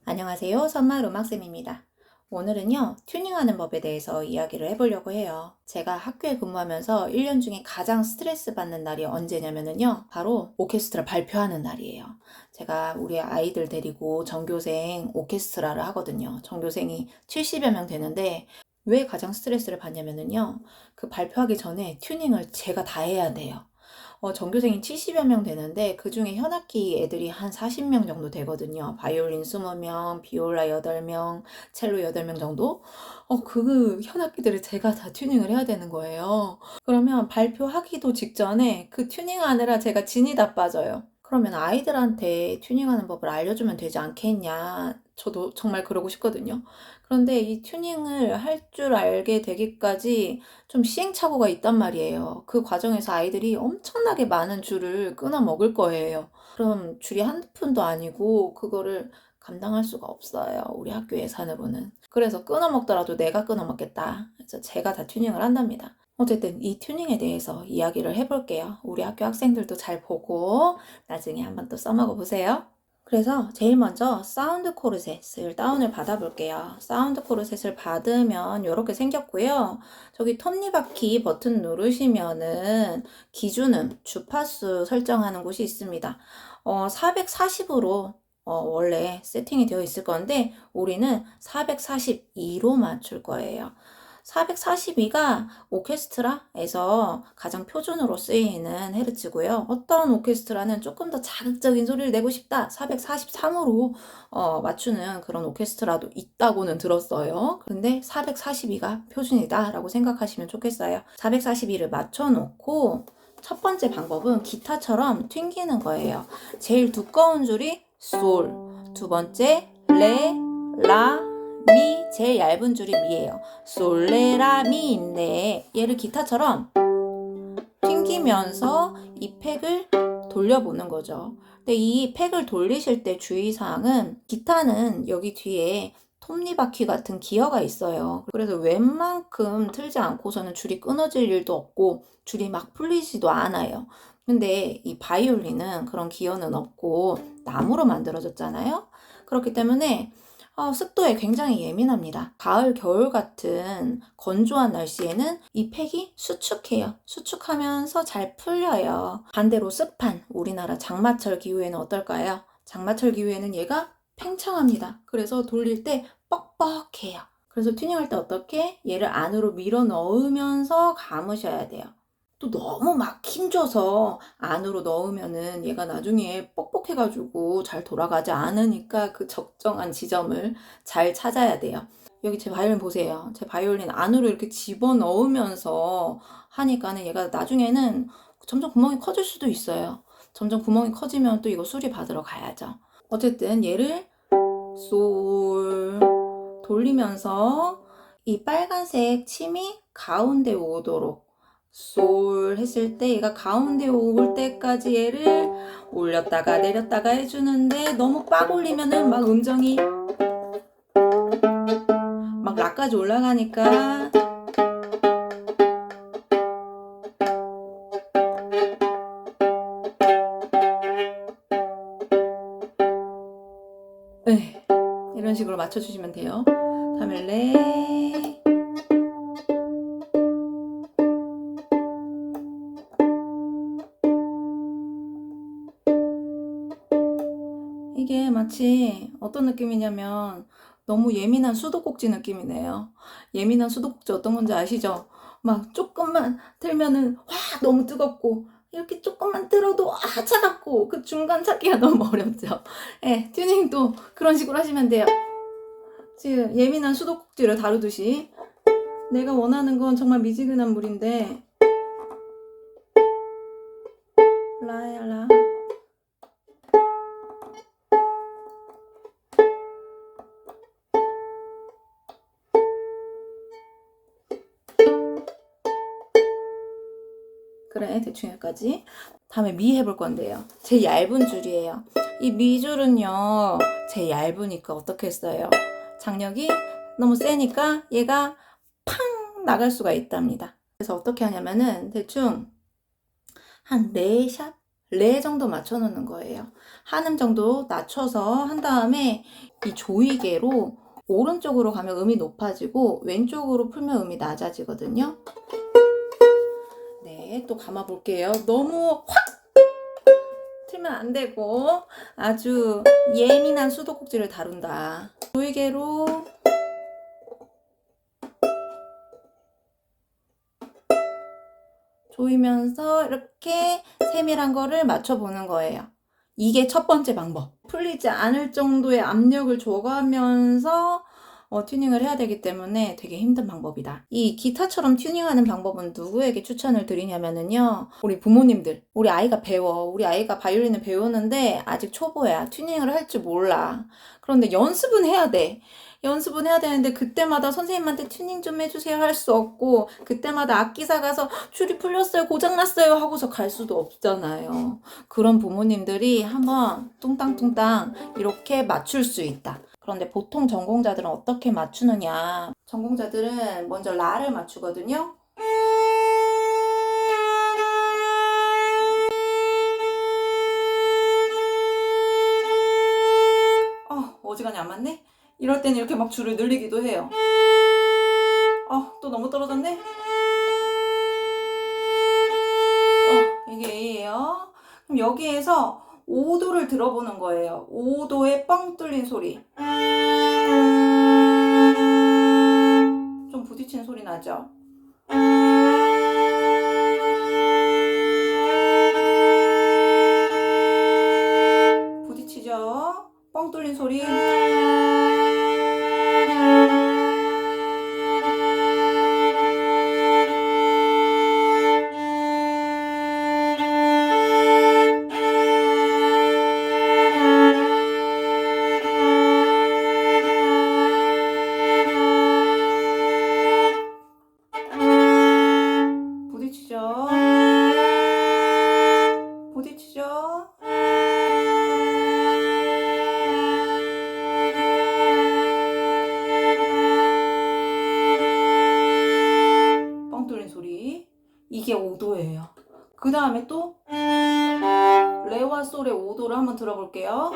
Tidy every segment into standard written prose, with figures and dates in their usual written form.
안녕하세요. 선마 음악쌤입니다. 오늘은요, 튜닝하는 법에 대해서 이야기를 해보려고 해요. 제가 학교에 근무하면서 1년 중에 가장 스트레스 받는 날이 언제냐면요, 바로 오케스트라 발표하는 날이에요. 제가 우리 아이들 데리고 전교생 오케스트라를 하거든요. 전교생이 70여 명 되는데, 왜 가장 스트레스를 받냐면요, 그 발표하기 전에 튜닝을 제가 다 해야 돼요. 전교생이 70여 명 되는데 그 중에 현악기 애들이 한 40명 정도 되거든요. 바이올린 20명, 비올라 8명, 첼로 8명 정도? 그 현악기들을 제가 다 튜닝을 해야 되는 거예요. 그러면 발표하기도 직전에 그 튜닝하느라 제가 진이 다 빠져요. 그러면 아이들한테 튜닝하는 법을 알려주면 되지 않겠냐. 저도 정말 그러고 싶거든요. 그런데 이 튜닝을 할 줄 알게 되기까지 좀 시행착오가 있단 말이에요. 그 과정에서 아이들이 엄청나게 많은 줄을 끊어 먹을 거예요. 그럼 줄이 한 푼도 아니고 그거를 감당할 수가 없어요. 우리 학교 예산으로는. 그래서 끊어 먹더라도 내가 끊어 먹겠다. 그래서 제가 다 튜닝을 한답니다. 어쨌든 이 튜닝에 대해서 이야기를 해볼게요. 우리 학교 학생들도 잘 보고 나중에 한번 또 써먹어 보세요. 그래서 제일 먼저 사운드 코르셋을 다운을 받아볼게요. 사운드 코르셋을 받으면 이렇게 생겼고요. 저기 톱니바퀴 버튼 누르시면은 기준음, 주파수 설정하는 곳이 있습니다. 440으로 원래 세팅이 되어 있을 건데 우리는 442로 맞출 거예요. 442가 오케스트라에서 가장 표준으로 쓰이는 헤르츠고요. 어떤 오케스트라는 조금 더 자극적인 소리를 내고 싶다. 443으로 맞추는 그런 오케스트라도 있다고는 들었어요. 근데 442가 표준이다 라고 생각하시면 좋겠어요. 442를 맞춰놓고 첫 번째 방법은 기타처럼 튕기는 거예요. 제일 두꺼운 줄이 솔, 두 번째 레, 라, 미, 제일 얇은 줄이 미예요. 솔레라미인데 얘를 기타처럼 튕기면서 이 팩을 돌려보는 거죠. 근데 이 팩을 돌리실 때 주의사항은 기타는 여기 뒤에 톱니바퀴 같은 기어가 있어요. 그래서 웬만큼 틀지 않고서는 줄이 끊어질 일도 없고 줄이 막 풀리지도 않아요. 근데 이 바이올린은 그런 기어는 없고 나무로 만들어졌잖아요. 그렇기 때문에 습도에 굉장히 예민합니다. 가을, 겨울 같은 건조한 날씨에는 이 팩이 수축해요. 수축하면서 잘 풀려요. 반대로 습한 우리나라 장마철 기후에는 어떨까요? 장마철 기후에는 얘가 팽창합니다. 그래서 돌릴 때 뻑뻑해요. 그래서 튜닝할 때 어떻게? 얘를 안으로 밀어 넣으면서 감으셔야 돼요. 또 너무 막 힘줘서 안으로 넣으면은 얘가 나중에 뻑뻑해가지고 잘 돌아가지 않으니까 그 적정한 지점을 잘 찾아야 돼요. 여기 제 바이올린 보세요. 제 바이올린 안으로 이렇게 집어 넣으면서 하니까는 얘가 나중에는 점점 구멍이 커질 수도 있어요. 점점 구멍이 커지면 또 이거 수리 받으러 가야죠. 어쨌든 얘를 솔 돌리면서 이 빨간색 침이 가운데 오도록 솔 했을 때 얘가 가운데 올 때까지 얘를 올렸다가 내렸다가 해주는데 너무 빡 올리면은 막 음정이 막 라까지 올라가니까 이런 식으로 맞춰주시면 돼요. 다음에 레 이게 마치 어떤 느낌이냐면 너무 예민한 수도꼭지 느낌이네요. 예민한 수도꼭지 어떤 건지 아시죠? 막 조금만 틀면은 와 너무 뜨겁고 이렇게 조금만 틀어도 아 차갑고 그 중간 찾기가 너무 어렵죠. 예, 튜닝도 그런 식으로 하시면 돼요. 지금 예민한 수도꼭지를 다루듯이 내가 원하는 건 정말 미지근한 물인데 라야 라 그래 대충 여기까지. 다음에 미 해볼 건데요. 제일 얇은 줄이에요. 이 미줄은요 제일 얇으니까 어떻게 했어요? 장력이 너무 세니까 얘가 팡 나갈 수가 있답니다. 그래서 어떻게 하냐면은 대충 한 4샷 레 정도 맞춰 놓는 거예요. 한음 정도 낮춰서 한 다음에 이 조이개로 오른쪽으로 가면 음이 높아지고 왼쪽으로 풀면 음이 낮아지거든요. 네, 또 감아 볼게요. 너무 확 틀면 안 되고 아주 예민한 수도꼭지를 다룬다. 조이개로 조이면서 이렇게 세밀한 거를 맞춰보는 거예요. 이게 첫 번째 방법. 풀리지 않을 정도의 압력을 줘가면서 튜닝을 해야 되기 때문에 되게 힘든 방법이다. 이 기타처럼 튜닝하는 방법은 누구에게 추천을 드리냐면요. 우리 부모님들. 우리 아이가 배워. 우리 아이가 바이올린을 배우는데 아직 초보야. 튜닝을 할 줄 몰라. 그런데 연습은 해야 돼. 연습은 해야 되는데 그때마다 선생님한테 튜닝 좀 해주세요 할 수 없고 그때마다 악기사 가서 줄이 풀렸어요 고장났어요 하고서 갈 수도 없잖아요. 그런 부모님들이 한번 뚱땅뚱땅 이렇게 맞출 수 있다. 그런데 보통 전공자들은 어떻게 맞추느냐. 전공자들은 먼저 라를 맞추거든요. 어지간히 안 맞네? 이럴 때는 이렇게 막 줄을 늘리기도 해요. 또 너무 떨어졌네? 이게 A예요. 그럼 여기에서 5도를 들어보는 거예요. 5도의 뻥 뚫린 소리. 좀 부딪히는 소리 나죠? 부딪히죠? 뻥 뚫린 소리. 부딪히죠? 부딪히죠? 뻥 뚫린 소리. 이게 5도예요. 그 다음에 또 레와 솔의 5도를 한번 들어볼게요.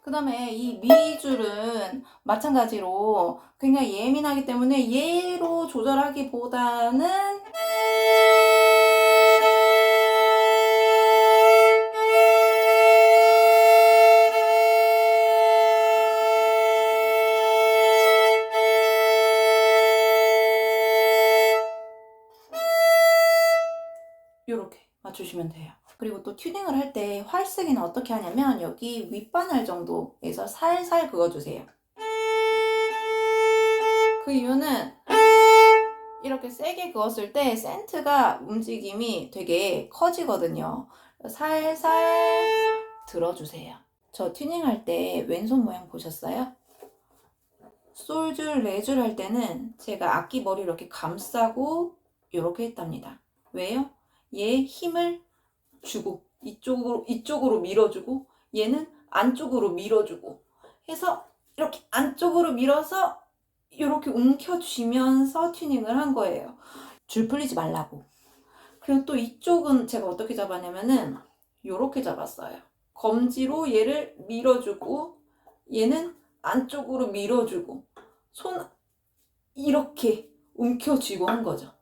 그 다음에 이 미줄은 마찬가지로 굉장히 예민하기 때문에 얘로 조절하기보다는 이렇게 맞추시면 돼요. 그리고 또 튜닝을 할 때 활쓰기는 어떻게 하냐면 여기 윗바늘 정도에서 살살 그어주세요. 그 이유는 이렇게 세게 그었을 때 센트가 움직임이 되게 커지거든요. 살살 들어주세요. 저 튜닝할 때 왼손 모양 보셨어요? 솔줄, 레줄 할 때는 제가 악기 머리 이렇게 감싸고 이렇게 했답니다. 왜요? 얘 힘을 주고 이쪽으로 밀어주고 얘는 안쪽으로 밀어주고 해서 이렇게 안쪽으로 밀어서 이렇게 움켜쥐면서 튜닝을 한 거예요. 줄 풀리지 말라고. 그리고 또 이쪽은 제가 어떻게 잡았냐면은 이렇게 잡았어요. 검지로 얘를 밀어주고 얘는 안쪽으로 밀어주고 손 이렇게 움켜쥐고 한 거죠.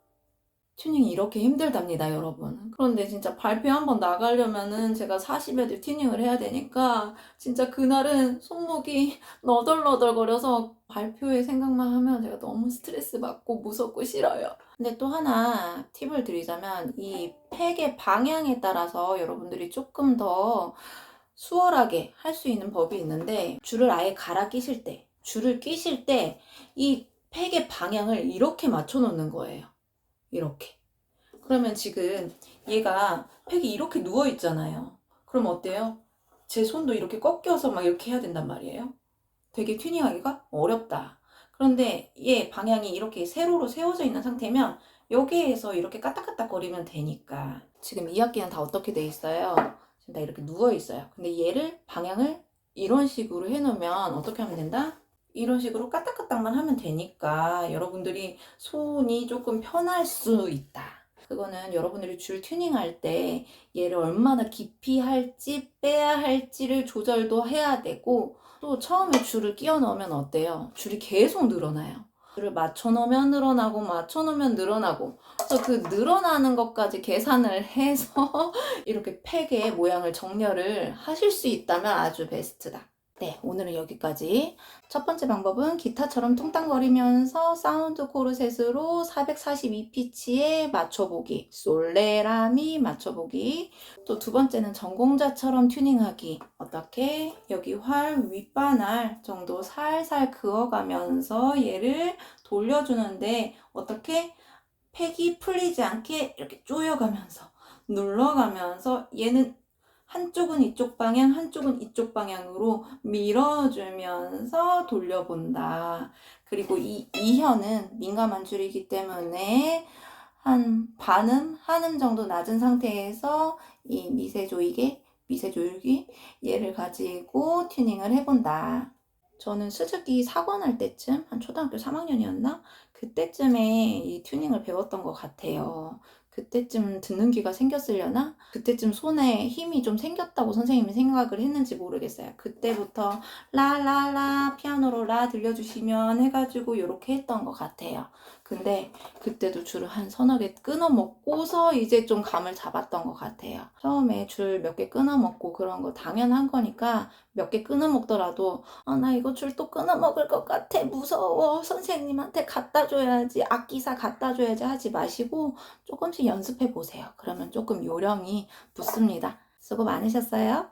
튜닝이 이렇게 힘들답니다, 여러분. 그런데 진짜 발표 한번 나가려면은 제가 40여대 튜닝을 해야 되니까 진짜 그날은 손목이 너덜너덜거려서 발표의 생각만 하면 제가 너무 스트레스 받고 무섭고 싫어요. 근데 또 하나 팁을 드리자면 이 팩의 방향에 따라서 여러분들이 조금 더 수월하게 할 수 있는 법이 있는데 줄을 아예 갈아 끼실 때, 줄을 끼실 때 이 팩의 방향을 이렇게 맞춰 놓는 거예요. 이렇게. 그러면 지금 얘가 팩이 이렇게 누워 있잖아요. 그럼 어때요? 제 손도 이렇게 꺾여서 막 이렇게 해야 된단 말이에요. 되게 튜닝하기가 어렵다. 그런데 얘 방향이 이렇게 세로로 세워져 있는 상태면 여기에서 이렇게 까딱까딱거리면 되니까. 지금 이 악기는 다 어떻게 돼 있어요? 지금 다 이렇게 누워 있어요. 근데 얘를 방향을 이런 식으로 해놓으면 어떻게 하면 된다? 이런 식으로 까딱까딱만 하면 되니까 여러분들이 손이 조금 편할 수 있다. 그거는 여러분들이 줄 튜닝할 때 얘를 얼마나 깊이 할지 빼야 할지를 조절도 해야 되고, 또 처음에 줄을 끼워 넣으면 어때요? 줄이 계속 늘어나요. 줄을 맞춰 놓으면 늘어나고 맞춰 놓으면 늘어나고, 그래서 그 늘어나는 것까지 계산을 해서 이렇게 팩의 모양을 정렬을 하실 수 있다면 아주 베스트다. 네, 오늘은 여기까지. 첫 번째 방법은 기타처럼 뚱땅거리면서 사운드 코르셋으로 442피치에 맞춰보기, 솔레라미 맞춰보기. 또 두 번째는 전공자처럼 튜닝하기. 어떻게? 여기 활 윗바날 정도 살살 그어가면서 얘를 돌려주는데, 어떻게? 팩이 풀리지 않게 이렇게 조여가면서 눌러가면서, 얘는 한쪽은 이쪽 방향, 한쪽은 이쪽 방향으로 밀어주면서 돌려본다. 그리고 이 혀는 민감한 줄이기 때문에 한 반음, 한음 정도 낮은 상태에서 이 미세 조이기 얘를 가지고 튜닝을 해본다. 저는 스즈키 사관할 때쯤, 한 초등학교 3학년이었나? 그때쯤에 이 튜닝을 배웠던 것 같아요. 그때쯤 듣는 귀가 생겼으려나? 그때쯤 손에 힘이 좀 생겼다고 선생님이 생각을 했는지 모르겠어요. 그때부터 라라라 피아노로 라 들려주시면 해가지고 이렇게 했던 것 같아요. 근데 그때도 줄을 한 서너 개 끊어 먹고서 이제 좀 감을 잡았던 것 같아요. 처음에 줄 몇 개 끊어 먹고 그런 거 당연한 거니까 몇 개 끊어 먹더라도 나 이거 줄 또 끊어 먹을 것 같아, 무서워, 선생님한테 갖다 줘야지, 악기사 갖다 줘야지 하지 마시고 조금씩 연습해 보세요. 그러면 조금 요령이 붙습니다. 수고 많으셨어요.